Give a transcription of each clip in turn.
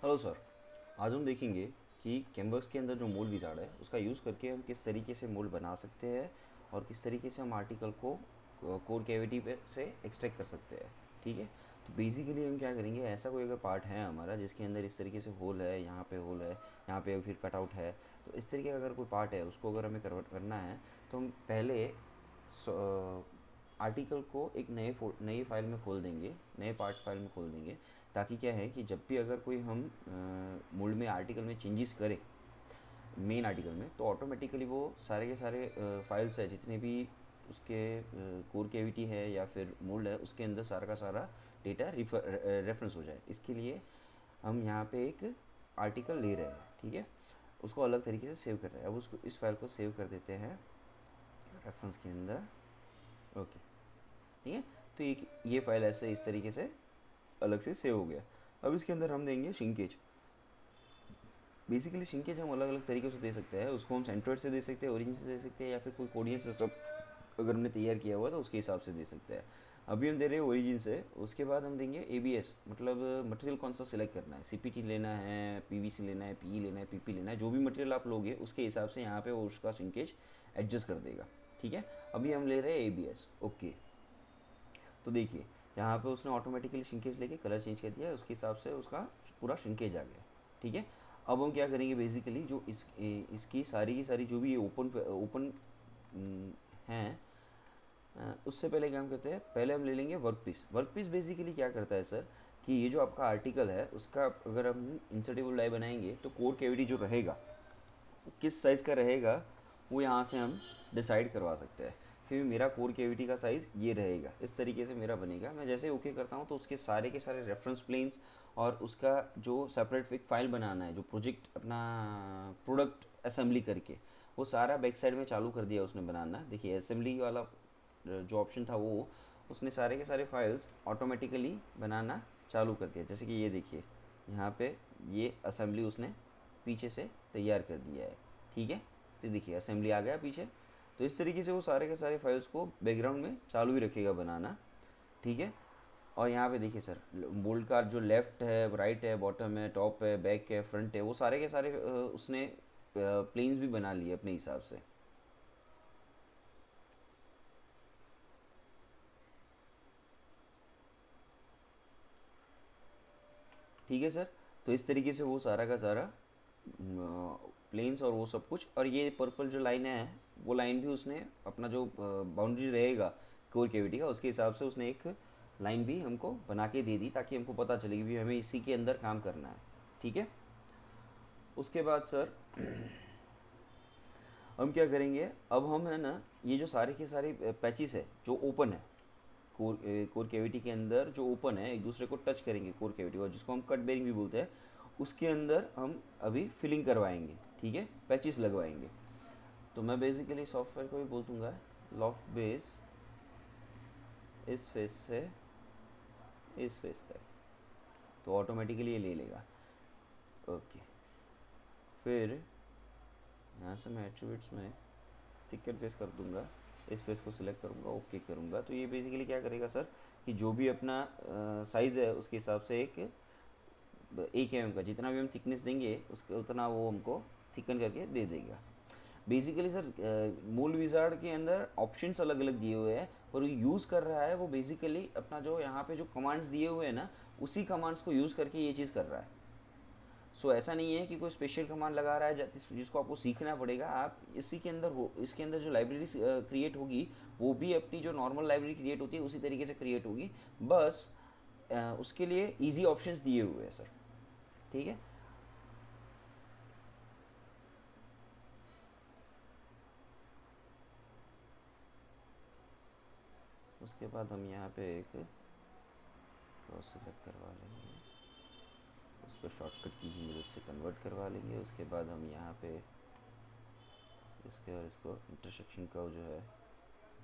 Hello sir. आज हम देखेंगे कि कैनवस के अंदर जो मोल्ड विजार्ड है उसका यूज़ करके हम किस तरीके से मोल्ड बना सकते हैं और किस तरीके से हम आर्टिकल को कोर कैविटी पे से एक्सट्रैक्ट कर सकते हैं। ठीक है। तो बेसिकली हम क्या करेंगे, ऐसा कोई अगर पार्ट है हमारा जिसके अंदर इस तरीके से होल है, यहाँ पे होल है, यहाँ पे फिर कटआउट है, तो इस तरीके का अगर कोई पार्ट है उसको अगर हमें कन्वर्ट करना है तो हम पहले आर्टिकल को एक नए फाइल में खोल देंगे, नए पार्ट फाइल में खोल देंगे, ताकि क्या है कि जब भी अगर कोई हम मोल्ड में आर्टिकल में चेंजेस करें मेन आर्टिकल में, तो ऑटोमेटिकली वो सारे के सारे फाइल्स है जितने भी उसके कोर कैविटी है या फिर मोल्ड है उसके अंदर सारा का सारा डेटा रेफरेंस हो जाए। इसके लिए हम यहाँ पे एक आर्टिकल ले रहे हैं, ठीक है, उसको अलग तरीके से सेव कर रहे हैं। अब उसको इस फाइल को सेव कर देते हैं रेफरेंस के अंदर। ओके, ठीक है। तो ये फाइल ऐसे इस तरीके से अलग से सेव हो गया। अब इसके अंदर हम देंगे शिंकेज। बेसिकली शिंकेज हम अलग अलग तरीके से दे सकते हैं, उसको हम सेंट्रोइड से दे सकते हैं, ओरिजिन से दे सकते हैं, या फिर कोई कोऑर्डिनेट सिस्टम अगर हमने तैयार किया हुआ तो उसके हिसाब से दे सकते हैं। अभी हम दे रहे हैं ओरिजिन से। उसके बाद हम देंगे एबीएस, मतलब मटेरियल कौन सा सिलेक्ट करना है, सीपीटी लेना है, पीवीसी लेना है, पीई लेना है, पीपी लेना है, जो भी मटेरियल आप लोगे उसके हिसाब से यहाँ पे वो उसका शिंकेज एडजस्ट कर देगा। ठीक है। अभी हम ले रहे हैं एबीएस। ओके, तो देखिए यहाँ पे उसने ऑटोमेटिकली श्रिंकेज लेके कलर चेंज कर दिया है, उसके हिसाब से उसका पूरा श्रिंकेज आ गया। ठीक है। अब हम क्या करेंगे, बेसिकली जो इसकी सारी की सारी जो भी ओपन ओपन हैं, उससे पहले क्या हम करते हैं, पहले हम ले लेंगे work piece. Work piece basically क्या करता है सर, कि ये जो आपका आर्टिकल है उसका अगर हम इंसर्टेबल डाई बनाएंगे तो कोर कैविटी जो रहेगा किस साइज़ का रहेगा वो यहाँ से हम डिसाइड करवा सकते हैं। फिर मेरा कोर कैविटी का साइज़ ये रहेगा, इस तरीके से मेरा बनेगा। मैं जैसे ओके करता हूँ तो उसके सारे के सारे रेफरेंस प्लेन्स और उसका जो सेपरेट एक फ़ाइल बनाना है, जो प्रोजेक्ट अपना प्रोडक्ट असेंबली करके, वो सारा बैक साइड में चालू कर दिया उसने बनाना। देखिए असेंबली वाला जो ऑप्शन था वो उसने सारे के सारे फाइल्स ऑटोमेटिकली बनाना चालू कर दिया। जैसे कि ये देखिए यहाँ पे ये असेंबली उसने पीछे से तैयार कर दिया है। ठीक है। तो देखिए असेंबली आ गया पीछे। तो इस तरीके से वो सारे के सारे फाइल्स को बैकग्राउंड में चालू ही रखेगा बनाना। ठीक है। और यहाँ पे देखिए सर, बोल्ड का जो लेफ़्ट है, राइट है, बॉटम है, टॉप है, बैक है, फ्रंट है, वो सारे के सारे उसने प्लेन्स भी बना लिए अपने हिसाब से। ठीक है सर। तो इस तरीके से वो सारा का सारा प्लेन्स और वो सब कुछ, और ये पर्पल जो लाइन है वो लाइन भी उसने अपना जो बाउंड्री रहेगा कोर कैविटी का उसके हिसाब से उसने एक लाइन भी हमको बना के दे दी, ताकि हमको पता चले कि भी हमें इसी के अंदर काम करना है। ठीक है। उसके बाद सर हम क्या करेंगे, अब हम है ना ये जो सारे के सारे पैचेस है जो ओपन है कोर कैविटी के अंदर, जो ओपन है एक दूसरे को टच करेंगे कोर कैविटी, और जिसको हम कट बेरिंग भी बोलते हैं, उसके अंदर हम अभी फिलिंग करवाएंगे। ठीक है, पैचेस लगवाएंगे। तो मैं बेसिकली सॉफ्टवेयर को भी बोल दूंगा लॉफ्ट बेस इस फेस से इस फेस तक, तो ऑटोमेटिकली ये ले लेगा। ओके, फिर यहाँ से मैं एट्रीब्यूट्स में थिकन फेस कर दूंगा, इस फेस को सिलेक्ट करूँगा, ओके करूँगा। तो ये बेसिकली क्या करेगा सर, कि जो भी अपना साइज़ है उसके हिसाब से एक एम का जितना भी हम थिकनेस देंगे उसके उतना वो हमको थिकन करके दे देगा। बेसिकली सर मूल विजार्ड के अंदर ऑप्शंस अलग अलग दिए हुए हैं, पर यूज़ कर रहा है वो बेसिकली अपना जो यहाँ पे जो कमांड्स दिए हुए हैं ना, उसी कमांड्स को यूज़ करके ये चीज़ कर रहा है। सो ऐसा नहीं है कि कोई स्पेशल कमांड लगा रहा है जिसको आपको सीखना पड़ेगा। आप इसी के अंदर हो, इसके अंदर जो लाइब्रेरी क्रिएट होगी वो भी अपनी जो नॉर्मल लाइब्रेरी क्रिएट होती है उसी तरीके से क्रिएट होगी, बस उसके लिए इजी ऑप्शंस दिए हुए हैं सर। ठीक है। उसके बाद हम यहाँ पे एक क्रॉस सेलेक्ट करवा लेंगे, उसको शॉर्टकट की ही मदद से कन्वर्ट करवा लेंगे। उसके बाद हम यहाँ पे इसके और इसको इंटरसेक्शन का जो है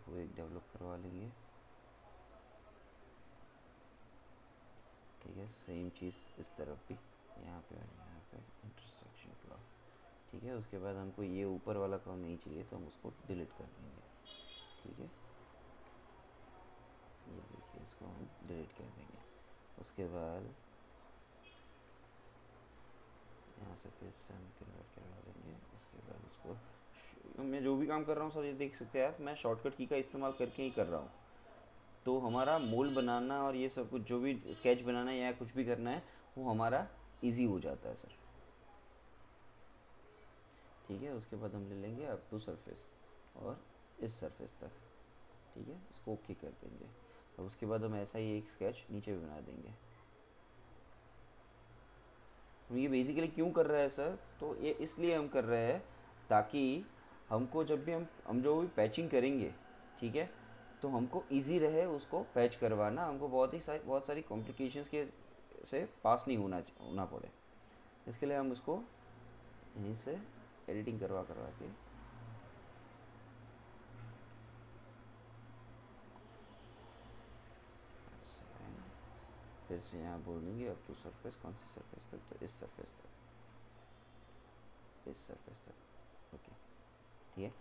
वो एक डेवलप करवा लेंगे। ठीक है, सेम चीज़ इस तरफ भी, यहाँ पे और यहाँ पे इंटरसेक्शन क्लॉ। ठीक है। उसके बाद हमको ये ऊपर वाला क्लॉ नहीं चाहिए तो हम उसको डिलीट कर देंगे। ठीक है, ये देखिए इसको हम डिलीट कर देंगे। उसके बाद सरफेस से हम कन्वर्ट करवा देंगे। इसके बाद उसको मैं जो भी काम कर रहा हूँ सर, ये देख सकते हैं आप, मैं शॉर्टकट की का इस्तेमाल करके ही कर रहा हूँ। तो हमारा मोल्ड बनाना और ये सब कुछ जो भी स्केच बनाना है या कुछ भी करना है वो हमारा इजी हो जाता है सर। ठीक है, उसके बाद हम ले लेंगे अप टू सरफेस और इस सरफेस तक। ठीक है, इसको ओके कर देंगे। अब उसके बाद हम ऐसा ही एक स्केच नीचे भी बना देंगे। ये बेसिकली क्यों कर रहा है सर, तो ये इसलिए हम कर रहे हैं ताकि हमको जब भी हम जो भी पैचिंग करेंगे, ठीक है, तो हमको इजी रहे उसको पैच करवाना, हमको बहुत सारी कॉम्प्लिकेशंस के से पास नहीं होना पड़े। इसके लिए हम उसको यहीं से एडिटिंग करवा के फिर से यहाँ बोल देंगे अप टू सरफेस, कौन सी सरफेस तक, तो इस सरफेस तक, इस सरफेस तक। ओके, ठीक है।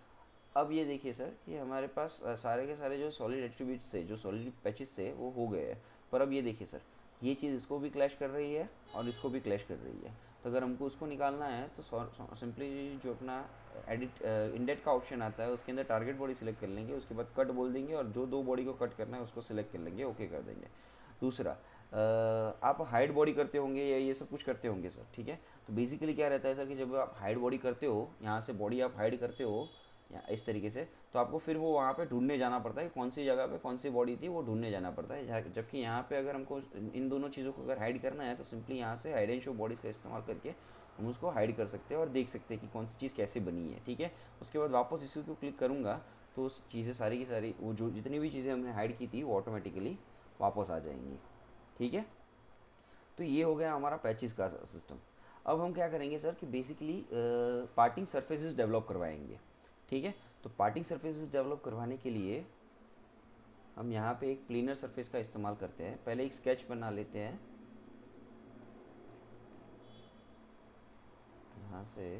अब ये देखिए सर कि हमारे पास सारे के सारे जो सॉलिड एट्रीब्यूट्स थे, जो सॉलिड पैचेस थे, वो हो गए हैं। पर अब ये देखिए सर, ये चीज़ इसको भी क्लैश कर रही है और इसको भी क्लैश कर रही है। तो अगर हमको उसको निकालना है तो सिंपली जो अपना एडिट इंडेट का ऑप्शन आता है उसके अंदर टारगेट बॉडी सिलेक्ट कर लेंगे, उसके बाद कट बोल देंगे और जो दो बॉडी को कट करना है उसको सिलेक्ट कर लेंगे, ओके कर देंगे। दूसरा, आप हाइड बॉडी करते होंगे या ये सब कुछ करते होंगे सर, ठीक है। तो बेसिकली क्या रहता है सर कि जब आप हाइड बॉडी करते हो, यहाँ से बॉडी आप हाइड करते हो या इस तरीके से, तो आपको फिर वो वहाँ पे ढूंढने जाना पड़ता है कौन सी जगह पे कौन सी बॉडी थी, वो ढूंढने जाना पड़ता है। जबकि यहाँ पे अगर हमको इन दोनों चीज़ों को अगर हाइड करना है तो सिंपली यहाँ से हाइड एंड शो बॉडीज़ का इस्तेमाल करके हम उसको हाइड कर सकते हैं और देख सकते हैं कि कौन सी चीज़ कैसे बनी है, ठीक है। उसके बाद वापस इसी को क्लिक करूँगा तो उस चीज़ें सारी की सारी, वो जो जितनी भी चीज़ें हमने हाइड की थी वो ऑटोमेटिकली वापस आ जाएंगी, ठीक है। तो ये हो गया हमारा पैचेस का सिस्टम। अब हम क्या करेंगे सर कि बेसिकली पार्टिंग सरफेसेस डेवलप करवाएंगे, ठीक है। तो पार्टिंग सरफेसेस डेवलप करवाने के लिए हम यहाँ पे एक प्लेनर सरफेस का इस्तेमाल करते हैं। पहले एक स्केच बना लेते हैं यहाँ से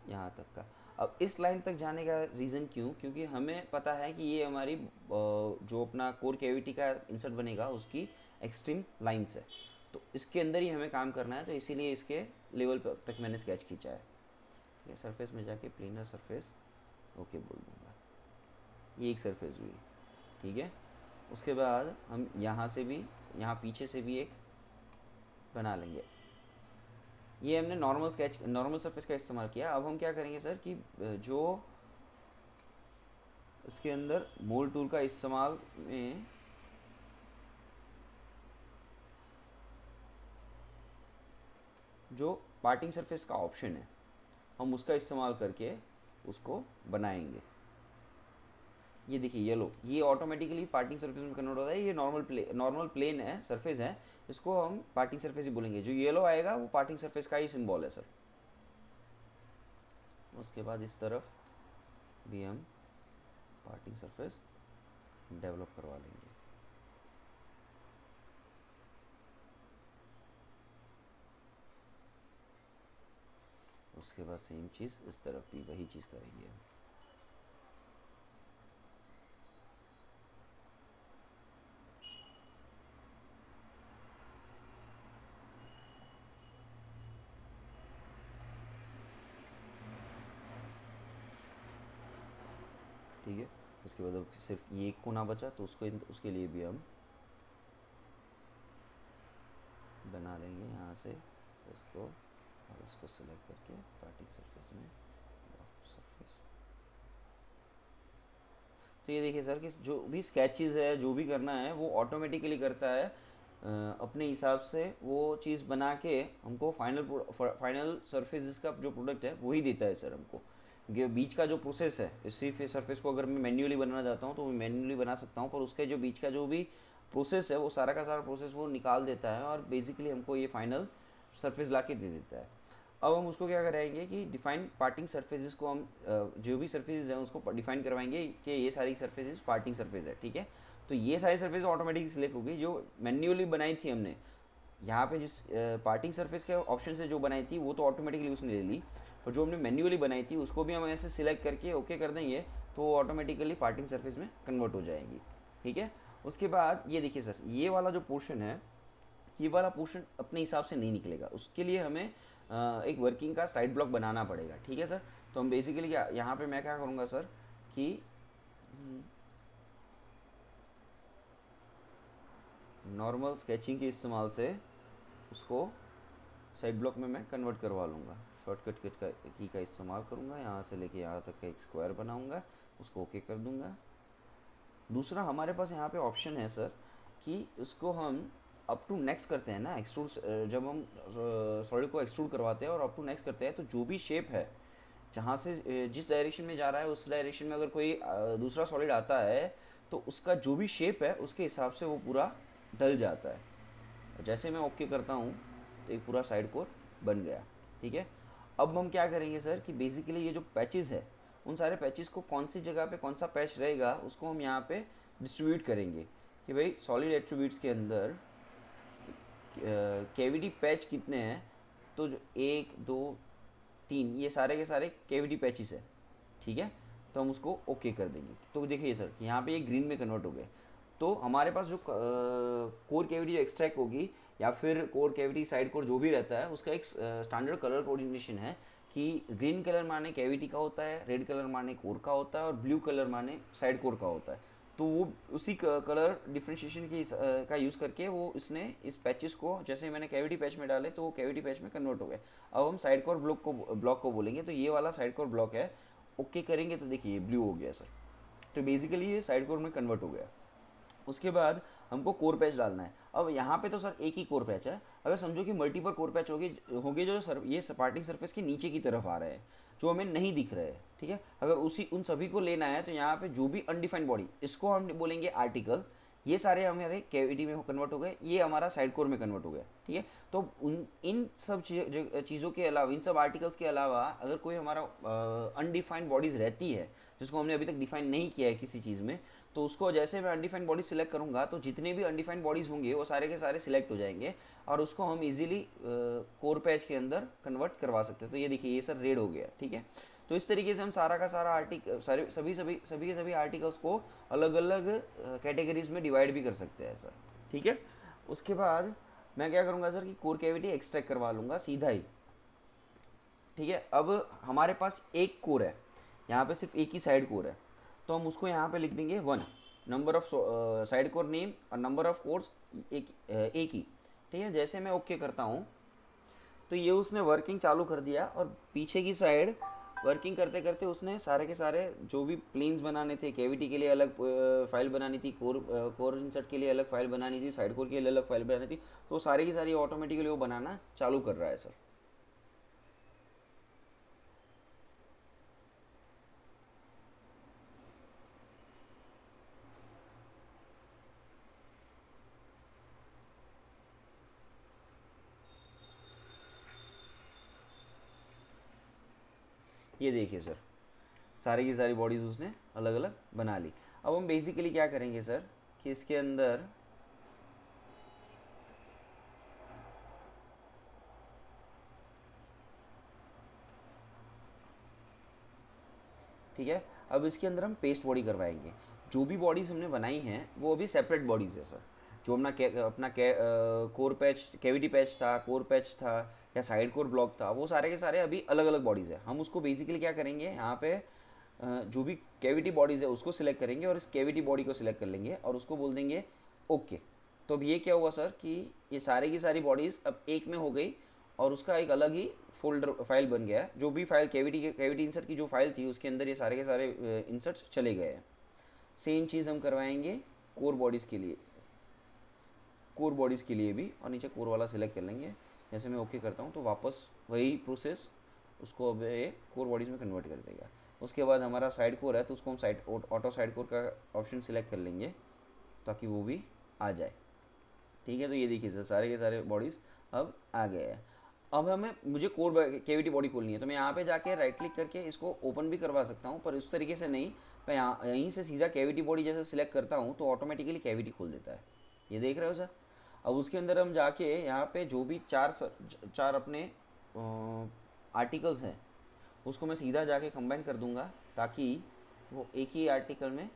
यहाँ तक का। अब इस लाइन तक जाने का रीज़न क्यों, क्योंकि हमें पता है कि ये हमारी जो अपना कोर कैविटी का इंसर्ट बनेगा उसकी एक्सट्रीम लाइन्स है, तो इसके अंदर ही हमें काम करना है, तो इसीलिए इसके लेवल तक मैंने स्केच खींचा है। ठीक है, सरफेस में जाके प्लेनर सरफेस ओके बोल दूँगा, ये एक सरफेस हुई, ठीक है। उसके बाद हम यहाँ से भी, यहाँ पीछे से भी एक बना लेंगे। ये हमने नॉर्मल सरफेस का इस्तेमाल किया। अब हम क्या करेंगे सर कि जो इसके अंदर मोल्ड टूल का इस्तेमाल में जो पार्टिंग सरफेस का ऑप्शन है हम उसका इस्तेमाल करके उसको बनाएंगे। ये देखिए येलो, ये ऑटोमेटिकली पार्टिंग सरफेस में कन्वर्ट होता है। ये नॉर्मल प्लेन है, सरफेस है, इसको हम पार्टिंग सरफेस ही बोलेंगे। जो येलो आएगा वो पार्टिंग सरफेस का ही सिंबल है सर। उसके बाद इस तरफ भी हम पार्टिंग सरफेस डेवलप करवा लेंगे। उसके बाद सेम चीज़ इस तरफ भी वही चीज़ करेंगे हम। ठीक है, उसके बाद अब सिर्फ ये एक कोना बचा तो उसके लिए भी हम बना लेंगे यहाँ से इसको और इसको सिलेक्ट करके पार्टिंग सरफेस में सरफेस। तो ये देखिए सर कि जो भी स्केचेस है, जो भी करना है वो ऑटोमेटिकली करता है, अपने हिसाब से वो चीज़ बना के हमको फाइनल सरफेस का जो प्रोडक्ट है वही देता है सर हमको। क्योंकि बीच का जो प्रोसेस है, इसी सरफेस को अगर मैं मैन्युअली बनाना चाहता हूँ तो मैं मैन्युअली बना सकता हूँ, पर उसके जो बीच का जो भी प्रोसेस है वो सारा का सारा प्रोसेस वो निकाल देता है और बेसिकली हमको ये फाइनल सरफेस ला के दे देता है। अब हम उसको क्या कराएंगे कि डिफाइन पार्टिंग सरफेसेस को हम जो भी सरफेसेस हैं उसको डिफाइन करवाएंगे कि ये सारी सरफेसेस पार्टिंग सरफेस है, ठीक है। तो ये सारी सरफेस ऑटोमेटिकली सिलेक्ट होगी जो मैन्युअली बनाई थी हमने। यहाँ पे जिस पार्टिंग सरफेस के ऑप्शन से जो बनाई थी वो तो ऑटोमेटिकली उसने ले ली, पर जो हमने मैन्युअली बनाई थी उसको भी हम ऐसे सिलेक्ट करके ओके कर देंगे तो वो ऑटोमेटिकली पार्टिंग सरफेस में कन्वर्ट हो जाएगी, ठीक है। उसके बाद ये देखिए सर, ये वाला जो पोर्शन है ये वाला पोर्शन अपने हिसाब से नहीं निकलेगा, उसके लिए हमें एक वर्किंग का साइड ब्लॉक बनाना पड़ेगा, ठीक है सर। तो हम बेसिकली क्या यहाँ पे मैं क्या करूँगा सर कि नॉर्मल स्केचिंग के इस्तेमाल से उसको साइड ब्लॉक में मैं कन्वर्ट करवा लूँगा। शॉर्टकट की का इस्तेमाल करूँगा, यहाँ से लेके यहाँ तक का एक स्क्वायर बनाऊँगा, उसको ओके कर दूँगा। दूसरा हमारे पास यहाँ पे ऑप्शन है सर कि उसको हम अप टू नेक्स्ट करते हैं ना, एक्सट्रूड, जब हम सॉलिड को एक्सट्रूड करवाते हैं और अप टू नेक्स्ट करते हैं, तो जो भी शेप है जहाँ से जिस डायरेक्शन में जा रहा है उस डायरेक्शन में अगर कोई दूसरा सॉलिड आता है तो उसका जो भी शेप है उसके हिसाब से वो पूरा ढल जाता है। जैसे मैं ओके करता हूँ तो एक पूरा साइड कोर बन गया, ठीक है। अब हम क्या करेंगे सर कि बेसिकली ये जो पैचेस है उन सारे पैचेस को कौन सी जगह पे कौन सा पैच रहेगा उसको हम यहाँ पे डिस्ट्रीब्यूट करेंगे कि भाई सॉलिड एट्रीब्यूट्स के अंदर कैविटी पैच कितने हैं, तो जो 1 2 3 ये सारे के सारे कैविटी पैचेस है, ठीक है। तो हम उसको ओके कर देंगे। तो देखिए सर यहाँ पे ये ग्रीन में कन्वर्ट हो गए। तो हमारे पास जो कोर कैविटी जो एक्सट्रैक्ट होगी या फिर कोर कैविटी साइड कोर जो भी रहता है उसका एक स्टैंडर्ड कलर कोऑर्डिनेशन है कि ग्रीन कलर माने कैविटी का होता है, रेड कलर माने कोर का होता है और ब्लू कलर माने साइड कोर का होता है। तो वो उसी कलर डिफ्रेंशिएशन की का यूज़ करके वो इसने इस पैचेस को, जैसे मैंने कैविटी पैच में डाले तो वो कैविटी पैच में कन्वर्ट हो गए। अब हम साइड कोर ब्लॉक को बोलेंगे, तो ये वाला साइड कोर ब्लॉक है, ओके करेंगे तो देखिए ब्लू हो गया सर। तो बेसिकली ये साइड कोर में कन्वर्ट हो गया। उसके बाद हमको कोर पैच डालना है। अब यहाँ पे तो सर एक ही कोर पैच है, अगर समझो कि मल्टीपल कोर पैच होंगे जो ये सपाटी सरफेस के नीचे की तरफ आ रहे हैं जो हमें नहीं दिख रहे हैं, ठीक है। अगर उन सभी को लेना है तो यहाँ पे जो भी अनडिफाइंड बॉडी, इसको हम बोलेंगे आर्टिकल, ये सारे हमारे कैविटी में कन्वर्ट हो गए, ये हमारा साइड कोर में कन्वर्ट हो गया, ठीक है। तो इन सब चीज़ों के अलावा, इन सब आर्टिकल्स के अलावा अगर कोई हमारा अनडिफाइंड बॉडीज़ रहती है जिसको हमने अभी तक डिफाइन नहीं किया है किसी चीज़ में, तो उसको जैसे मैं अनडिफाइंड बॉडी सिलेक्ट करूँगा तो जितने भी अनडिफाइंड बॉडीज़ होंगे वो सारे के सारे सिलेक्ट हो जाएंगे और उसको हम इजीली कोर पैच के अंदर कन्वर्ट करवा सकते हैं। तो ये देखिए ये सर रेड हो गया, ठीक है। तो इस तरीके से हम सारा का सारा सभी के सभी आर्टिकल्स को अलग अलग कैटेगरीज में डिवाइड भी कर सकते हैं सर, ठीक है। उसके बाद मैं क्या करूँगा सर कि कोर कैविटी एक्सट्रैक्ट करवा लूँगा सीधा ही, ठीक है। अब हमारे पास एक कोर है, यहाँ पे सिर्फ एक ही साइड कोर है, तो हम उसको यहाँ पे लिख देंगे 1, number of side core name और नंबर ऑफ कोर्स एक ही, ठीक है। जैसे मैं ओके करता हूँ तो ये उसने वर्किंग चालू कर दिया और पीछे की साइड वर्किंग करते करते उसने सारे के सारे जो भी प्लेन्स बनाने थे, कैविटी के लिए अलग फाइल बनानी थी, कोर इंसर्ट के लिए अलग फाइल बनानी थी, साइड कोर के लिए अलग फाइल बनानी थी, तो सारी की सारी ऑटोमेटिकली वो बनाना चालू कर रहा है सर। ये देखिए सर सारी की सारी बॉडीज़ उसने अलग अलग बना ली। अब हम बेसिकली क्या करेंगे सर कि इसके अंदर ठीक है, अब इसके अंदर हम पेस्ट बॉडी करवाएंगे। जो भी बॉडीज़ हमने बनाई हैं वो अभी सेपरेट बॉडीज़ है सर। जो अपना कोर पैच, कैविटी पैच था, कोर पैच था या साइड कोर ब्लॉक था, वो सारे के सारे अभी अलग अलग बॉडीज़ है। हम उसको बेसिकली क्या करेंगे, यहाँ पे जो भी कैविटी बॉडीज़ है उसको सिलेक्ट करेंगे और इस कैविटी बॉडी को सिलेक्ट कर लेंगे और उसको बोल देंगे ओके। तो अब ये क्या हुआ सर कि ये सारी की सारी बॉडीज़ अब एक में हो गई और उसका एक अलग ही फोल्डर फाइल बन गया है। जो भी फाइल कैविटी इंसर्ट की जो फाइल थी उसके अंदर ये सारे के सारे इंसर्ट्स चले गए हैं। सेम चीज़ हम करवाएंगे कोर बॉडीज़ के लिए, कोर बॉडीज़ के लिए भी, और नीचे कोर वाला सिलेक्ट कर लेंगे। जैसे मैं ओके करता हूँ तो वापस वही प्रोसेस उसको अब ये कोर बॉडीज़ में कन्वर्ट कर देगा। उसके बाद हमारा साइड कोर है तो उसको हम साइड ऑटो साइड कोर का ऑप्शन सिलेक्ट कर लेंगे ताकि वो भी आ जाए, ठीक है। तो ये देखिए सर सारे के सारे बॉडीज़ अब आ गए हैं। अब मुझे कोर कैविटी बॉडी खोलनी है तो मैं यहाँ पे जाके राइट क्लिक करके इसको ओपन भी करवा सकता हूँ, पर उस तरीके से नहीं, मैं यहीं से सीधा कैविटी बॉडी जैसे सिलेक्ट करता हूँ तो ऑटोमेटिकली कैविटी खोल देता है। ये देख रहे हो सर। अब उसके अंदर हम जाके यहाँ पे जो भी चार अपने आर्टिकल्स हैं उसको मैं सीधा जाके कंबाइन कर दूंगा ताकि वो एक ही आर्टिकल में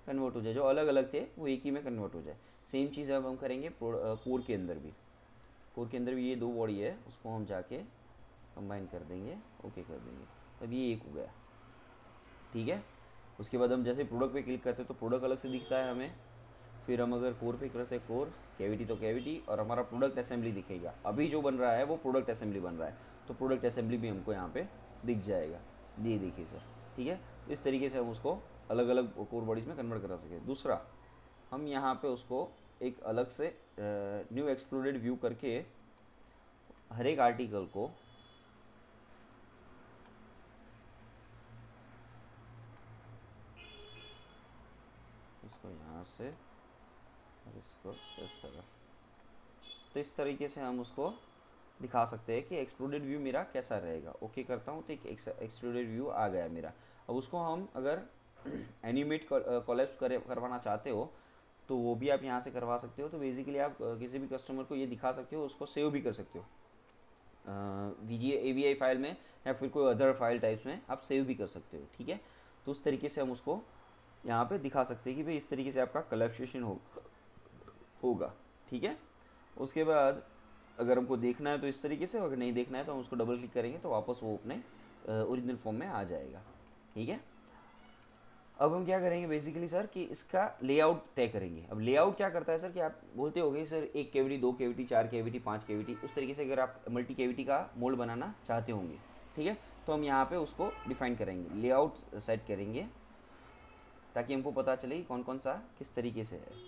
कन्वर्ट हो जाए, जो अलग अलग थे वो एक ही में कन्वर्ट हो जाए। सेम चीज़ अब हम करेंगे कोर के अंदर भी। कोर के अंदर भी ये 2 बॉडी है, उसको हम जाके कंबाइन कर देंगे, ओके कर देंगे, तब ये एक हो गया। ठीक है, उसके बाद हम जैसे प्रोडक्ट पे क्लिक करते हैं तो प्रोडक्ट अलग से दिखता है हमें। फिर हम अगर कोर पे करते हैं कोर, कैविटी तो कैविटी, और हमारा प्रोडक्ट असेंबली दिखेगा। अभी जो बन रहा है वो प्रोडक्ट असेंबली बन रहा है, तो प्रोडक्ट असेंबली भी हमको यहाँ पे दिख जाएगा। ये देखिए सर, ठीक है। तो इस तरीके से हम उसको अलग अलग कोर बॉडीज़ में कन्वर्ट करा सकें। दूसरा, हम यहाँ पे उसको एक अलग से न्यू एक्सप्लोडेड व्यू करके हर एक आर्टिकल को इसको यहाँ से और इसको इस तरफ, तो इस तरीके से हम उसको दिखा सकते हैं कि एक्सप्लोडेड व्यू मेरा कैसा रहेगा। ओके करता हूँ तो एक एक्सप्लोडेड व्यू आ गया मेरा। अब उसको हम अगर एनिमेट कोलैप्स करवाना चाहते हो तो वो भी आप यहाँ से करवा सकते हो। तो बेसिकली आप किसी भी कस्टमर को ये दिखा सकते हो, उसको सेव भी कर सकते हो AVI फाइल में, या फिर कोई अदर फाइल टाइप्स में आप सेव भी कर सकते हो। ठीक है, तो उस तरीके से हम उसको यहाँ पे दिखा सकते हैं कि भाई इस तरीके से आपका कोलैप्सेशन होगा। ठीक है, उसके बाद अगर हमको देखना है तो इस तरीके से, अगर नहीं देखना है तो हम उसको डबल क्लिक करेंगे तो वापस वो अपने ओरिजिनल फॉर्म में आ जाएगा। ठीक है, अब हम क्या करेंगे बेसिकली सर कि इसका लेआउट तय करेंगे। अब लेआउट क्या करता है सर कि आप बोलते होगे sir 1 cavity, 2 cavity, 4 cavity, 5 cavity, उस तरीके से अगर आप मल्टी कैविटी का मोल्ड बनाना चाहते होंगे। ठीक है, तो हम यहाँ पे उसको डिफाइन करेंगे, लेआउट सेट करेंगे ताकि हमको पता चले कि कौन कौन सा किस तरीके से है।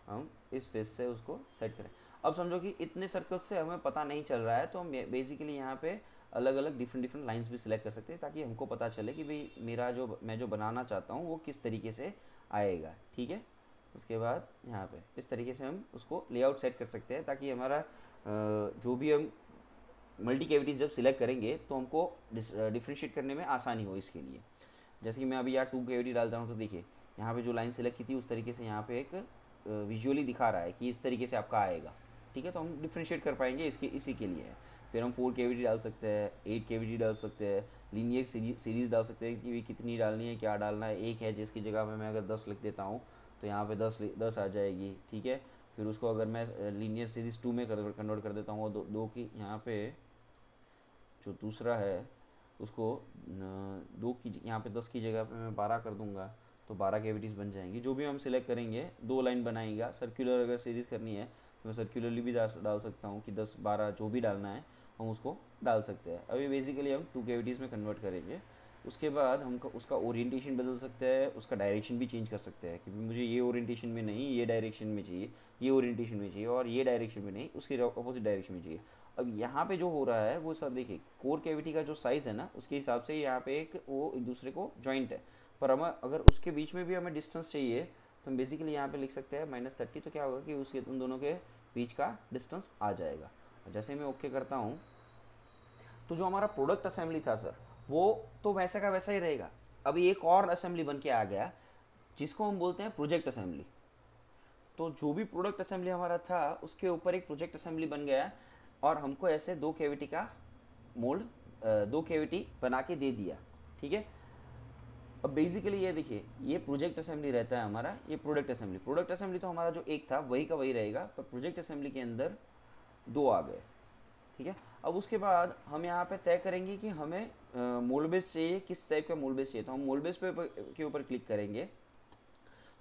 हम इस फेस से उसको सेट करें। अब समझो कि इतने सर्कल्स से हमें पता नहीं चल रहा है, तो हम बेसिकली यहाँ पे अलग अलग डिफरेंट लाइंस भी सिलेक्ट कर सकते हैं ताकि हमको पता चले कि भाई मैं जो बनाना चाहता हूँ वो किस तरीके से आएगा। ठीक है, उसके बाद यहाँ पे इस तरीके से हम उसको लेआउट सेट कर सकते हैं ताकि हमारा जो भी हम मल्टी कैविटीज जब सिलेक्ट करेंगे तो हमको डिफ्रेंशिएट करने में आसानी हो। इसके लिए जैसे कि मैं अभी यहाँ 2 कैविटी डालता हूँ तो देखिए यहाँ पे जो लाइन सिलेक्ट की थी उस तरीके से यहाँ पे एक विजुअली दिखा रहा है कि इस तरीके से आपका आएगा। ठीक है, तो हम डिफ्रेंशिएट कर पाएंगे इसी के लिए है। फिर हम 4 कैविटी डाल सकते हैं, 8 कैविटी डाल सकते हैं, लीनियर सीरीज़ डाल सकते हैं कि कितनी डालनी है, क्या डालना है। एक है जिसकी जगह में मैं अगर 10 लिख देता हूँ तो यहाँ पे 10 आ जाएगी। ठीक है, फिर उसको अगर मैं लीनियर सीरीज़ 2 में कन्वर्ट कर देता हूँ, वो दो की यहाँ पे जो दूसरा है उसको 2 की यहाँ पे 10 की जगह पे मैं 12 कर दूँगा तो 12 कैविटीज़ बन जाएंगी। जो भी हम सिलेक्ट करेंगे 2 लाइन बनाएगा। सर्कुलर अगर सीरीज़ करनी है तो मैं सर्कुलरली भी डाल सकता हूँ कि 10 12 जो भी डालना है हम उसको डाल सकते हैं। अभी बेसिकली हम 2 कैविटीज़ में कन्वर्ट करेंगे। उसके बाद हम उसका ओरिएंटेशन बदल सकते हैं, उसका डायरेक्शन भी चेंज कर सकते हैं कि मुझे ये ओरिएंटेशन में नहीं, ये डायरेक्शन में चाहिए, ये ओरिएंटेशन में चाहिए, और ये डायरेक्शन में नहीं, उसके अपोजिट डायरेक्शन में चाहिए। अब यहाँ पे जो हो रहा है वो सब देखिए, कोर कैविटी का जो साइज़ है ना उसके हिसाब से यहाँ पे एक वो एक दूसरे को जॉइंट है, पर हमें अगर उसके बीच में भी हमें डिस्टेंस चाहिए तो हम बेसिकली यहाँ पे लिख सकते हैं -30। तो क्या होगा कि उसके उन दोनों के बीच का डिस्टेंस आ जाएगा। जैसे मैं ओके करता हूँ तो जो हमारा प्रोडक्ट असेंबली था सर वो तो वैसा का वैसा ही रहेगा। अभी एक और असेंबली बन के आ गया जिसको हम बोलते हैं प्रोजेक्ट असेंबली। तो जो भी प्रोडक्ट असेंबली हमारा था उसके ऊपर एक प्रोजेक्ट असेंबली बन गया और हमको ऐसे 2 कैविटी का मोल्ड 2 कैविटी बना के दे दिया। ठीक है, अब बेसिकली ये देखिए ये प्रोजेक्ट असेंबली रहता है हमारा, ये प्रोडक्ट असेंबली तो हमारा जो एक था वही का वही रहेगा, पर प्रोजेक्ट असेंबली के अंदर 2 आ गए। ठीक है, अब उसके बाद हम यहाँ पे तय करेंगे कि हमें मोल्ड बेस चाहिए, किस टाइप का मोल्ड बेस चाहिए। तो हम मोल्ड बेस के ऊपर क्लिक करेंगे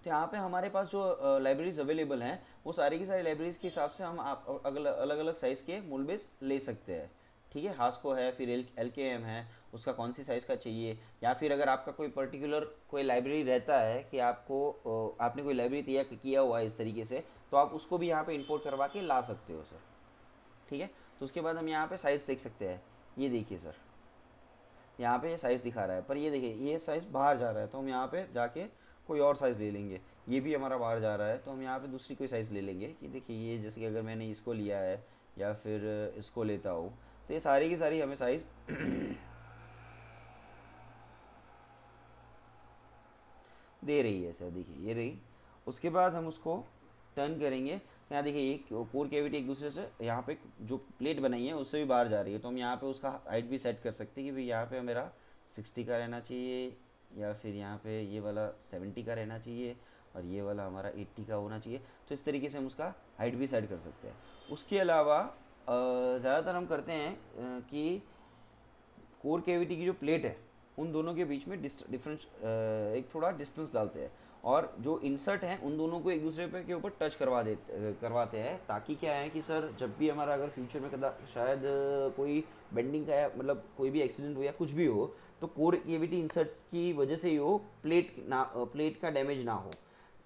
तो यहाँ पे हमारे पास जो लाइब्रेरीज अवेलेबल हैं वो सारी की सारी लाइब्रेरीज के हिसाब से हम अलग अलग साइज़ के मोल्ड बेस ले सकते हैं। ठीक है, हास्को है, फिर LKM है, उसका कौन सी साइज़ का चाहिए, या फिर अगर आपका कोई पर्टिकुलर कोई लाइब्रेरी रहता है कि आपने कोई लाइब्रेरी तैयार किया हुआ है इस तरीके से, तो आप उसको भी यहाँ पे इंपोर्ट करवा के ला सकते हो सर। ठीक है, तो उसके बाद हम यहाँ पे साइज़ देख सकते हैं। ये देखिए सर यहाँ पे ये साइज़ दिखा रहा है, पर ये देखिए ये साइज़ बाहर जा रहा है, तो हम यहाँ पे जाके कोई और साइज़ ले लेंगे। ये भी हमारा बाहर जा रहा है तो हम यहाँ पे दूसरी कोई साइज़ ले लेंगे कि देखिए ये जैसे कि अगर मैंने इसको लिया है या फिर इसको लेता हूँ तो ये सारी की सारी हमें साइज़ दे रही है सर। देखिए ये रही। उसके बाद हम उसको टर्न करेंगे तो यहाँ देखिए एक कोर कैविटी एक दूसरे से यहाँ पे जो प्लेट बनाई है उससे भी बाहर जा रही है, तो हम यहाँ पे उसका हाइट भी सेट कर सकते हैं कि भाई यहाँ पे मेरा 60 का रहना चाहिए, या फिर यहाँ पे ये वाला 70 का रहना चाहिए और ये वाला हमारा 80 का होना चाहिए। तो इस तरीके से हम उसका हाइट भी सेट कर सकते हैं। उसके अलावा ज़्यादातर हम करते हैं कि कोर कैविटी की जो प्लेट है उन दोनों के बीच में डिफरेंस एक थोड़ा डिस्टेंस डालते हैं, और जो इंसर्ट हैं उन दोनों को एक दूसरे पे के ऊपर टच करवाते हैं, ताकि क्या है कि सर जब भी हमारा अगर फ्यूचर में कदा शायद कोई बेंडिंग का या मतलब कोई भी एक्सीडेंट हो या कुछ भी हो, तो कोर कैविटी इंसर्ट की वजह से ही वो प्लेट का डैमेज ना हो,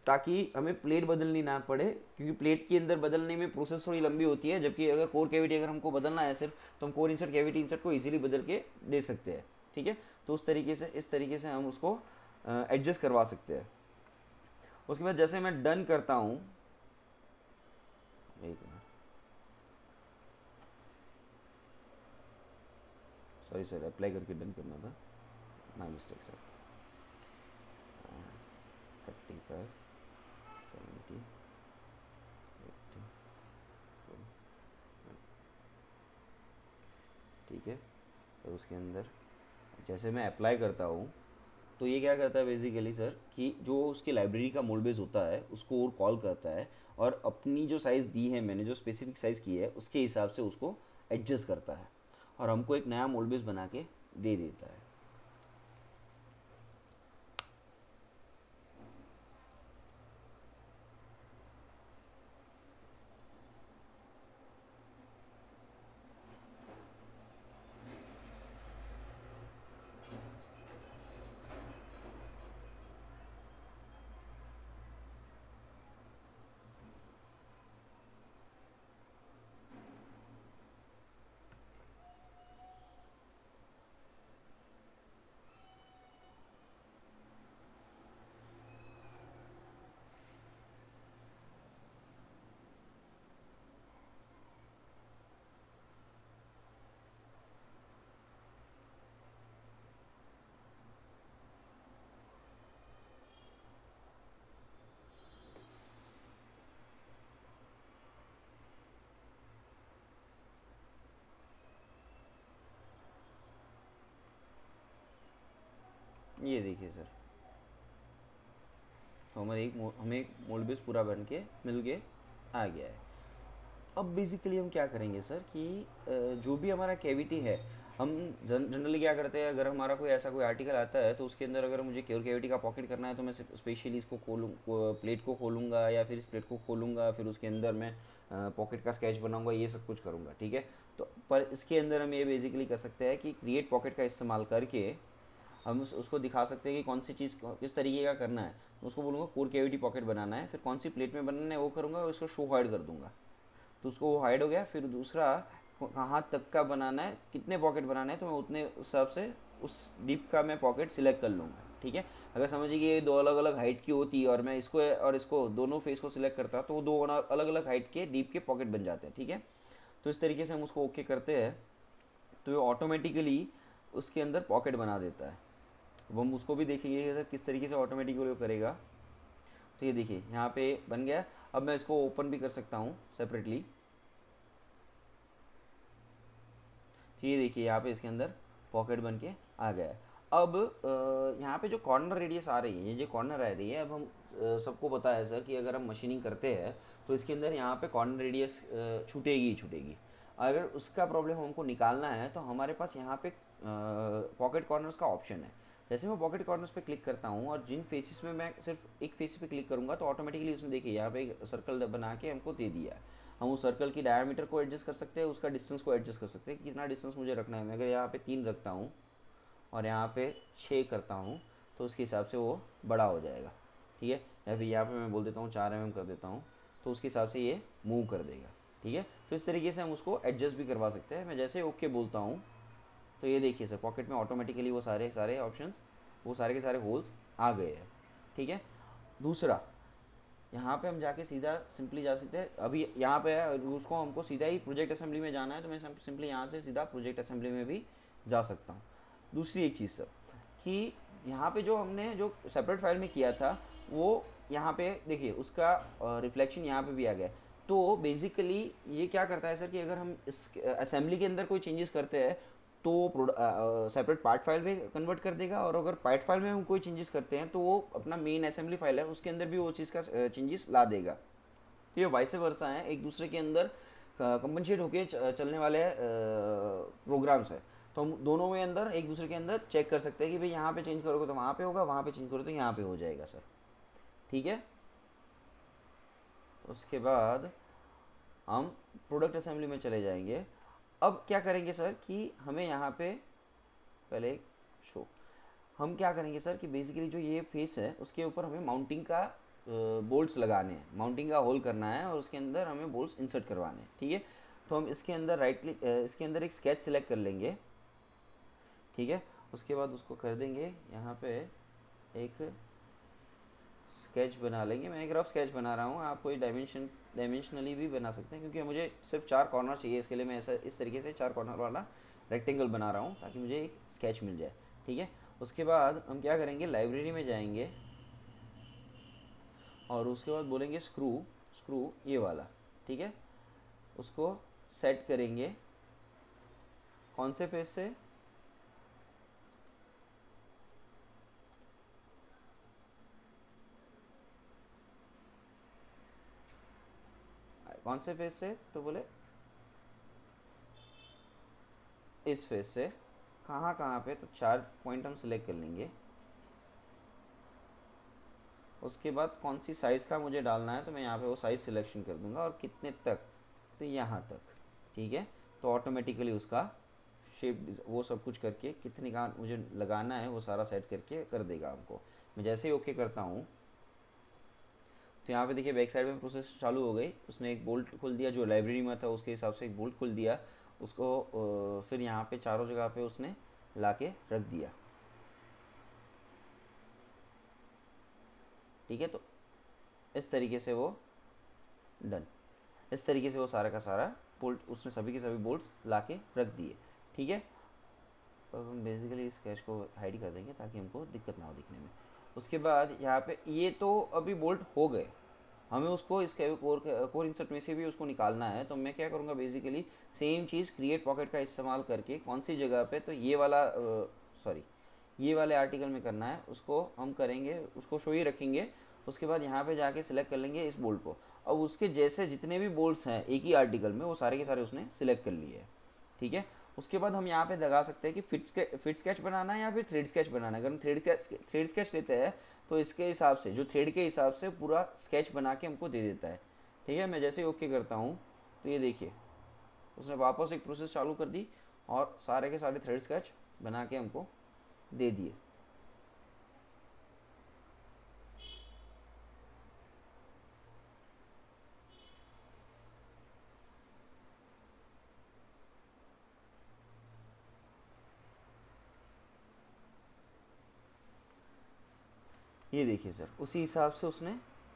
ताकि हमें प्लेट बदलनी ना पड़े, क्योंकि प्लेट के अंदर बदलने में प्रोसेस थोड़ी लंबी होती है, जबकि अगर कोर कैविटी अगर हमको बदलना है सिर्फ, तो हम कोर इंसर्ट कैविटी इंसर्ट को इजीली बदल के दे सकते हैं। ठीक है, तो इस तरीके से हम उसको एडजस्ट करवा सकते हैं। उसके बाद जैसे मैं डन करता हूँ, एक मिनट, सॉरी सर, अप्लाई करके डन करना था, माई मिस्टेक सर। 35, 70, 80, ठीक है। और उसके अंदर जैसे मैं अप्लाई करता हूँ, तो ये क्या करता है बेसिकली सर कि जो उसकी लाइब्रेरी का मोड बेस होता है उसको और कॉल करता है, और अपनी जो साइज़ दी है मैंने, जो स्पेसिफिक साइज़ की है उसके हिसाब से उसको एडजस्ट करता है और हमको एक नया मोड बेस बना के दे देता है। ये देखिए सर, तो हमें एक मोल्ड बेस पूरा बन के मिल के आ गया है। अब बेसिकली हम क्या करेंगे सर कि जो भी हमारा कैविटी है, हम जनरली क्या करते हैं, अगर हमारा कोई ऐसा कोई आर्टिकल आता है तो उसके अंदर अगर मुझे कैविटी का पॉकेट करना है, तो मैं स्पेशली इसको प्लेट को खोलूँगा या फिर इस प्लेट को खोलूँगा, फिर उसके अंदर मैं पॉकेट का स्केच बनाऊँगा, ये सब कुछ करूँगा। ठीक है, तो पर इसके अंदर हम ये बेसिकली कर सकते हैं कि क्रिएट पॉकेट का इस्तेमाल करके हम उसको दिखा सकते हैं कि कौन सी चीज़ किस तरीके का करना है। उसको बोलूँगा कोर कैविटी पॉकेट बनाना है, फिर कौन सी प्लेट में बनाना है वो करूँगा और उसको शो हाइड कर दूँगा, तो उसको वो हाइड हो गया। फिर दूसरा कहाँ तक का बनाना है, कितने पॉकेट बनाना है, तो मैं उतने हिसाब से उस डीप का मैं पॉकेट सिलेक्ट कर लूँगा। ठीक है, अगर समझिए कि ये दो अलग अलग हाइट की होती और मैं इसको और इसको दोनों फेस को सिलेक्ट करता, तो वो दो अलग अलग हाइट के डीप के पॉकेट बन जाते हैं। ठीक है, तो इस तरीके से हम उसको ओके करते हैं, तो ये ऑटोमेटिकली उसके अंदर पॉकेट बना देता है। अब हम उसको भी देखेंगे कि सर किस तरीके से ऑटोमेटिकली वो करेगा। तो ये देखिए यहाँ पे बन गया। अब मैं इसको ओपन भी कर सकता हूँ सेपरेटली। तो ये देखिए यहाँ पे इसके अंदर पॉकेट बन के आ गया है। अब यहाँ पे जो कॉर्नर रेडियस आ रही है, ये जो कॉर्नर आ रही है, अब हम सबको पता है सर कि अगर हम मशीनिंग करते हैं तो इसके अंदर यहाँ पे कॉर्नर रेडियस छूटेगी ही छूटेगी। अगर उसका प्रॉब्लम हमको निकालना है तो हमारे पास यहाँ पे पॉकेट कॉर्नर्स का ऑप्शन है। जैसे मैं पॉकेट कॉर्नर्स पे क्लिक करता हूँ और जिन फेसिस में मैं सिर्फ एक फेस पे क्लिक करूँगा तो ऑटोमेटिकली उसने देखिए यहाँ पे एक सर्कल बना के हमको दे दिया है। हम उस सर्कल की डायमीटर को एडजस्ट कर सकते हैं, उसका डिस्टेंस को एडजस्ट कर सकते हैं, कितना डिस्टेंस मुझे रखना है। मैं अगर यहाँ पे 3 रखता हूँ और यहाँ पे 6 करता हूँ तो उसके हिसाब से वो बड़ा हो जाएगा। ठीक है, या फिर यहाँ पे मैं बोल देता हूँ 4 mm कर देता हूँ, तो उसके हिसाब से ये मूव कर देगा। ठीक है, तो इस तरीके से हम उसको एडजस्ट भी करवा सकते हैं। मैं जैसे ओके बोलता हूँ तो ये देखिए सर पॉकेट में ऑटोमेटिकली वो सारे ऑप्शंस, वो सारे के सारे होल्स आ गए हैं। ठीक है, दूसरा यहाँ पे हम जाके सीधा सिंपली जा सकते हैं। अभी यहाँ पे है, उसको हमको सीधा ही प्रोजेक्ट असेंबली में जाना है, तो मैं सिंपली यहाँ से सीधा प्रोजेक्ट असेंबली में भी जा सकता हूँ। दूसरी एक चीज़ सर कि यहाँ पे जो हमने जो सेपरेट फाइल में किया था वो यहाँ पे देखिए उसका रिफ्लेक्शन यहाँ पे भी आ गया है। तो बेसिकली ये क्या करता है सर कि अगर हम इस असेंबली के अंदर कोई चेंजेस करते हैं तो सेपरेट पार्ट फाइल में कन्वर्ट कर देगा, और अगर पार्ट फाइल में हम कोई चेंजेस करते हैं तो वो अपना मेन असेंबली फाइल है उसके अंदर भी वो चीज़ का चेंजेस ला देगा। तो ये वाइस वर्सा है, एक दूसरे के अंदर कंपनशेट होके चलने वाले प्रोग्राम्स है। तो हम दोनों में अंदर एक दूसरे के अंदर चेक कर सकते हैं कि भाई यहाँ पे चेंज करोगे तो वहाँ पे होगा, वहाँ पे चेंज करोगे तो यहाँ पे हो जाएगा सर। ठीक है, उसके बाद हम प्रोडक्ट असेंबली में चले जाएंगे। अब क्या करेंगे सर कि हमें यहाँ पे पहले शो हम क्या करेंगे सर कि बेसिकली जो ये फेस है उसके ऊपर हमें माउंटिंग का बोल्ट्स लगाने हैं, माउंटिंग का होल करना है और उसके अंदर हमें बोल्ट्स इंसर्ट करवाने हैं। ठीक है, तो हम इसके अंदर राइट क्लिक, इसके अंदर एक स्केच सिलेक्ट कर लेंगे। ठीक है, उसके बाद उसको कर देंगे यहाँ पे एक स्केच बना लेंगे। मैं एक रफ स्केच बना रहा हूँ, आप कोई डायमेंशनली भी बना सकते हैं, क्योंकि मुझे सिर्फ 4 कॉर्नर चाहिए, इसके लिए मैं ऐसा इस तरीके से 4 कॉर्नर वाला रेक्टेंगल बना रहा हूँ ताकि मुझे एक स्केच मिल जाए। ठीक है, उसके बाद हम क्या करेंगे, लाइब्रेरी में जाएंगे और उसके बाद बोलेंगे स्क्रू, स्क्रू ये वाला। ठीक है, उसको सेट करेंगे कौन से फेस से, कौन से फेस से, तो बोले इस फेस से। कहाँ कहाँ पे, तो 4 पॉइंट हम सिलेक्ट कर लेंगे। उसके बाद कौन सी साइज़ का मुझे डालना है तो मैं यहाँ पे वो साइज़ सिलेक्शन कर दूंगा, और कितने तक, तो यहाँ तक। ठीक है, तो ऑटोमेटिकली उसका शेप वो सब कुछ करके कितने का मुझे लगाना है वो सारा सेट करके कर देगा हमको। मैं जैसे ही ओके करता हूँ तो यहाँ पे देखिए बैक साइड में प्रोसेस चालू हो गई, उसने एक बोल्ट खोल दिया जो लाइब्रेरी में था, उसके हिसाब से एक बोल्ट खोल दिया उसको, फिर यहाँ पे चारों जगह पे उसने ला के रख दिया। ठीक है, तो इस तरीके से वो डन, इस तरीके से वो सारा का सारा बोल्ट उसने सभी के सभी बोल्ट्स ला के रख दिए। ठीक है, अब हम बेसिकली इस कैश को हाइड कर देंगे ताकि हमको दिक्कत ना हो दिखने में। उसके बाद यहाँ पे ये तो अभी बोल्ट हो गए, हमें उसको इसके कोर इंसर्ट में से भी उसको निकालना है। तो मैं क्या करूँगा, बेसिकली सेम चीज़ क्रिएट पॉकेट का इस्तेमाल करके कौन सी जगह पे, तो ये वाला सॉरी ये वाले आर्टिकल में करना है, उसको हम करेंगे, उसको शो ही रखेंगे। उसके बाद यहाँ पे जाके सिलेक्ट कर लेंगे इस बोल्ट को। अब उसके जैसे जितने भी बोल्ट्स हैं एक ही आर्टिकल में वो सारे के सारे उसने सिलेक्ट कर लिए हैं। ठीक है, उसके बाद हम यहाँ पे लगा सकते हैं कि फिट स्केच बनाना है या फिर थ्रेड स्केच बनाना है। अगर हम थ्रेड स्केच लेते हैं तो इसके हिसाब से, जो थ्रेड के हिसाब से पूरा स्केच बना के हमको दे देता है। ठीक है, मैं जैसे ही ओके करता हूँ तो ये देखिए उसने वापस एक प्रोसेस चालू कर दी और सारे के सारे थ्रेड स्केच बना के हमको दे दिए। ये देखिए सर, उसी हिसाब से उसने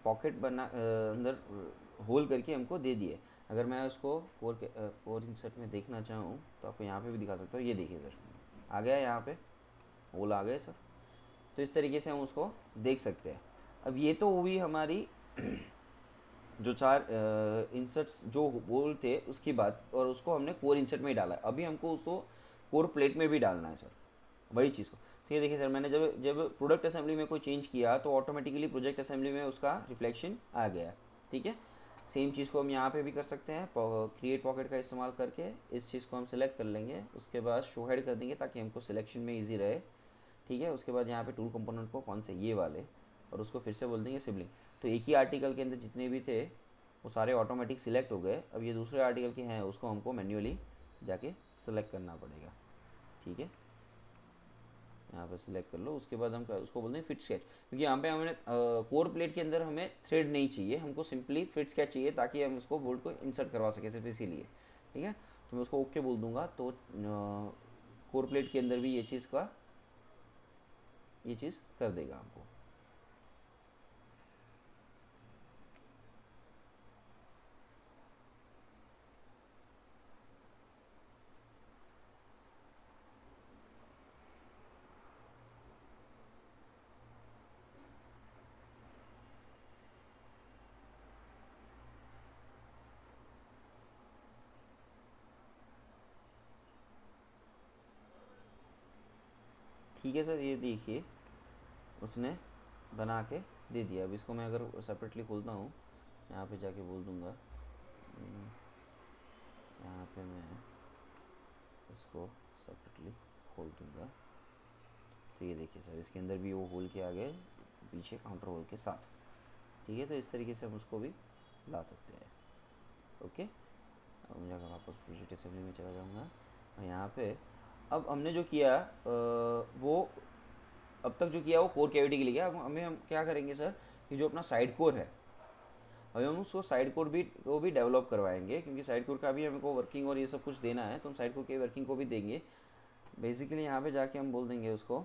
पॉकेट बना अंदर होल करके हमको दे दिए। अगर मैं उसको कोर इंसर्ट में देखना चाहूँ तो आपको यहाँ पे भी दिखा सकता हूँ। ये देखिए सर, आ गया यहाँ पे होल आ गए सर। तो इस तरीके से हम उसको देख सकते हैं। अब ये तो हुई हमारी जो 4 इंसर्ट्स जो होल थे उसकी बात, और उसको हमने कोर इंसर्ट में ही डाला है। अभी हमको उसको कोर प्लेट में भी डालना है सर, वही चीज़ को। तो ये देखिए सर, मैंने जब जब प्रोडक्ट असेंबली में कोई चेंज किया तो ऑटोमेटिकली प्रोजेक्ट असेंबली में उसका रिफ्लेक्शन आ गया। ठीक है, सेम चीज़ को हम यहाँ पे भी कर सकते हैं, क्रिएट पॉकेट का इस्तेमाल करके इस चीज़ को हम सिलेक्ट कर लेंगे। उसके बाद शो हेड कर देंगे ताकि हमको सिलेक्शन में ईजी रहे। ठीक है, उसके बाद यहाँ पे टूल कंपोनेंट को कौन से, ये वाले, और उसको फिर से बोल देंगे सिबलिंग। तो एक ही आर्टिकल के अंदर जितने भी थे वो सारे ऑटोमेटिक सिलेक्ट हो गए। अब ये दूसरे आर्टिकल के हैं उसको हमको मैन्युअली जाके सिलेक्ट करना पड़ेगा। ठीक है, यहाँ पर सिलेक्ट कर लो। उसके बाद हम उसको बोलते हैं फिट स्केच, क्योंकि यहाँ पे हमें कोर प्लेट के अंदर हमें थ्रेड नहीं चाहिए, हमको सिंपली फिट स्केच चाहिए ताकि हम उसको बोल्ट को इंसर्ट करवा सकें सिर्फ इसीलिए। ठीक है, तो मैं उसको ओके बोल दूंगा तो कोर प्लेट के अंदर भी ये चीज़ कर देगा हमको। ठीक है सर, ये देखिए उसने बना के दे दिया। अब इसको मैं अगर सेपरेटली खोलता हूँ, यहाँ पे जाके बोल दूँगा, यहाँ पे मैं इसको सेपरेटली खोल दूँगा, तो ये देखिए सर इसके अंदर भी वो होल के आगे पीछे काउंटर होल के साथ। ठीक है, तो इस तरीके से हम उसको भी ला सकते हैं। ओके, अब मैं जाकर वापस प्रोजेक्ट असेंबली में चला जाऊँगा और यहाँ पे अब हमने जो किया वो अब तक जो किया वो कोर कैविटी के लिए किया। अब हम क्या करेंगे सर कि जो अपना साइड कोर है, अभी हम उसको साइड कोर भी को भी डेवलप करवाएंगे, क्योंकि साइड कोर का भी हमको वर्किंग और ये सब कुछ देना है, तो हम साइड कोर के वर्किंग को भी देंगे। बेसिकली यहाँ पे जाके हम बोल देंगे उसको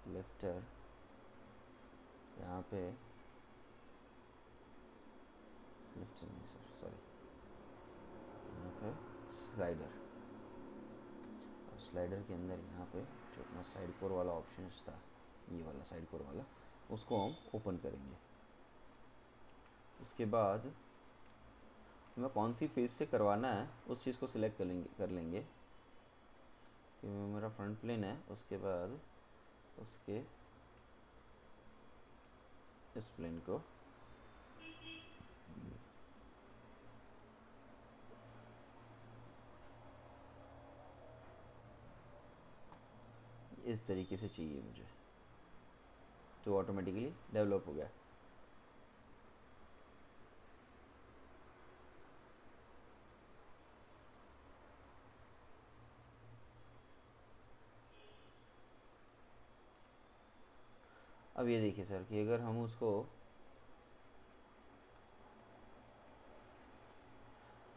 लिफ्टर, यहाँ पे लिफ्टर नहीं सर, सॉरी, यहाँ पे स्लाइडर, और स्लाइडर के अंदर यहाँ पे जो अपना साइड कोर वाला ऑप्शन था, ये वाला साइड कोर वाला, उसको हम ओपन करेंगे। उसके बाद हमें कौन सी फेस से करवाना है उस चीज़ को सिलेक्ट कर लेंगे कि मेरा फ्रंट प्लेन है, उसके बाद उसके इस प्लेन को इस तरीके से चाहिए मुझे, तो ऑटोमेटिकली डेवलप हो गया। अब ये देखिए सर कि अगर हम उसको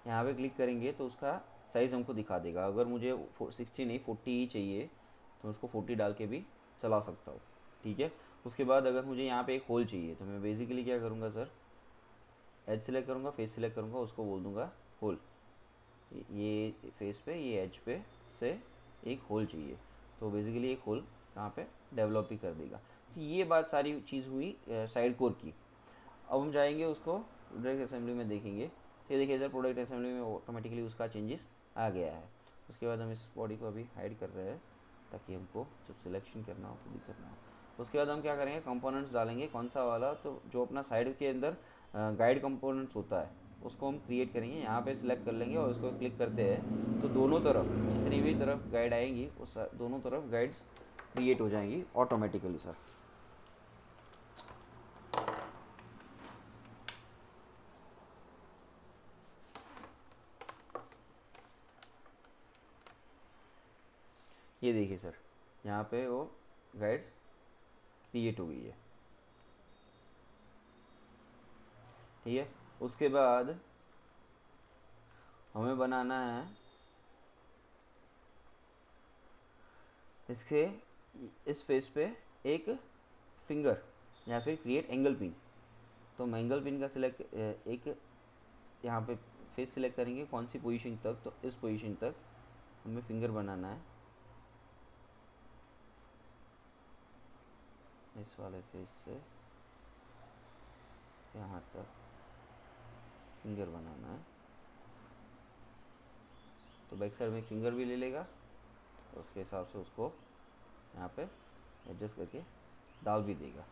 यहाँ पे क्लिक करेंगे तो उसका साइज़ हमको दिखा देगा। अगर मुझे 60 नहीं 40 ही चाहिए तो उसको 40 डाल के भी चला सकता हूँ। ठीक है, उसके बाद अगर मुझे यहाँ पे एक होल चाहिए तो मैं बेसिकली क्या करूँगा सर, एज सेलेक्ट करूँगा, फेस सेलेक्ट करूँगा, उसको बोल दूँगा होल, ये फेस पे ये एज पे से एक होल चाहिए, तो बेसिकली एक होल यहाँ पे डेवलप भी कर देगा। तो ये बात सारी चीज़ हुई साइड कोर की। अब हम जाएंगे उसको प्रोडक्ट असेंबली में देखेंगे, तो ये देखिए सर प्रोडक्ट असेंबली में ऑटोमेटिकली उसका चेंजेस आ गया है। उसके बाद हम इस बॉडी को अभी हाइड कर रहे हैं ताकि हमको जब सिलेक्शन करना हो तो भी करना हो। उसके बाद हम क्या करेंगे, कंपोनेंट्स डालेंगे, कौन सा वाला, तो जो अपना साइड के अंदर गाइड कंपोनेंट्स होता है उसको हम क्रिएट करेंगे। यहाँ पे सिलेक्ट कर लेंगे और उसको क्लिक करते हैं तो दोनों तरफ जितनी भी तरफ गाइड आएंगी उस दोनों तरफ गाइड्स क्रिएट हो जाएंगी ऑटोमेटिकली सर। ये देखिए सर यहाँ पे वो गाइड्स क्रिएट हो गई है। ठीक है, उसके बाद हमें बनाना है इसके इस फेस पे एक फिंगर या फिर क्रिएट एंगल पिन। तो हम एंगल पिन का सिलेक्ट एक यहाँ पे फेस सिलेक्ट करेंगे कौन सी पोजीशन तक, तो इस पोजीशन तक हमें फिंगर बनाना है, इस वाले फेस से यहाँ तक फिंगर बनाना है। तो बैक साइड में फिंगर भी ले लेगा, तो उसके हिसाब से उसको यहाँ पे एडजस्ट करके डाल भी देगा।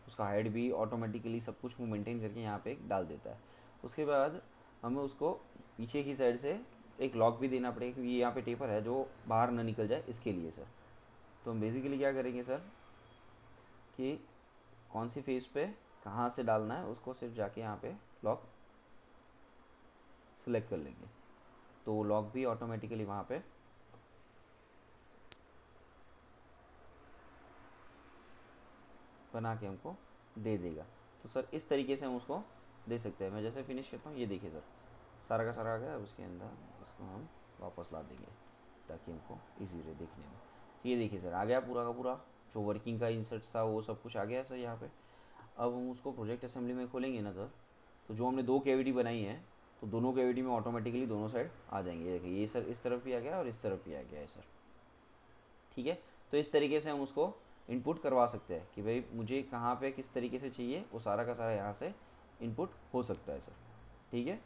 उसका हाइट भी ऑटोमेटिकली सब कुछ वो मेंटेन करके यहाँ पे डाल देता है। उसके बाद हमें उसको पीछे की साइड से एक लॉक भी देना पड़ेगा, क्योंकि यहाँ पे टेपर है जो बाहर ना निकल जाए इसके लिए सर। तो हम बेसिकली क्या करेंगे सर कि कौन सी फेस पे कहाँ से डालना है उसको सिर्फ जाके यहाँ पे लॉक सेलेक्ट कर लेंगे, तो लॉक भी ऑटोमेटिकली वहाँ पे बना के हमको दे देगा। तो सर इस तरीके से हम उसको दे सकते हैं। मैं जैसे फिनिश करता हूँ, ये देखिए सर सारा का सारा आ गया। उसके अंदर इसको हम वापस ला देंगे ताकि हमको ईजी रहे देखने में। तो ये देखिए सर आ गया पूरा का पूरा, जो वर्किंग का इंसर्ट था वो सब कुछ आ गया सर यहाँ पे। अब हम उसको प्रोजेक्ट असेंबली में खोलेंगे ना सर, तो जो हमने दो कैविटी बनाई है तो दोनों कैविटी में ऑटोमेटिकली दोनों साइड आ जाएंगे। देखिए ये सर इस तरफ भी आ गया और इस तरफ भी आ गया है सर। ठीक है, तो इस तरीके से हम उसको इनपुट करवा सकते हैं कि भाई मुझे कहाँ पे किस तरीके से चाहिए, वो सारा का सारा यहाँ से इनपुट हो सकता है सर। ठीक है,